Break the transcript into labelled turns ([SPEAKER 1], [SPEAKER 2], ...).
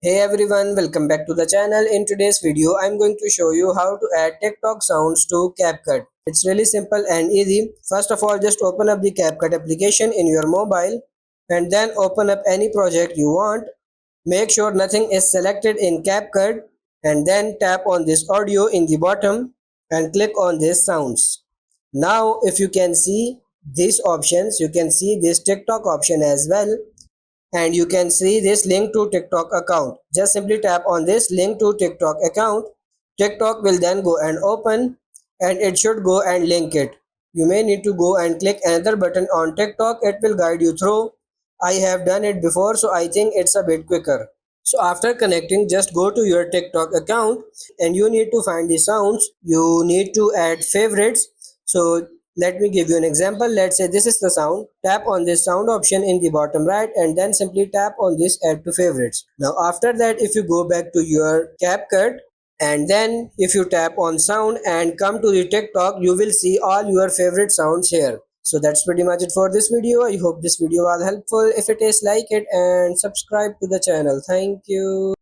[SPEAKER 1] Hey everyone, welcome back to the channel. In today's video, I'm going to show you how to add TikTok sounds to CapCut. It's really simple and easy. First of all, just open up the CapCut application in your mobile and then open up any project you want. Make sure nothing is selected in CapCut and then tap on this audio in the bottom and click on this sounds. Now, if you can see these options, you can see this TikTok option as well, and you can see this link to TikTok account. Just simply tap on this link to TikTok account. TikTok will then go and open and it should go and link it. You may need to go and click another button on TikTok. It will guide you through. I have done it before, so I think it's a bit quicker. So after connecting, just go to your TikTok account and you need to find the sounds. You need to add favorites. So let me give you an example. Let's say this is the sound. Tap on this sound option in the bottom right and then simply tap on this add to favorites. Now after that, if you go back to your CapCut and then if you tap on sound and come to the TikTok, you will see all your favorite sounds here. So that's pretty much it for this video. I hope this video was helpful. If it is, like it and subscribe to the channel. Thank you.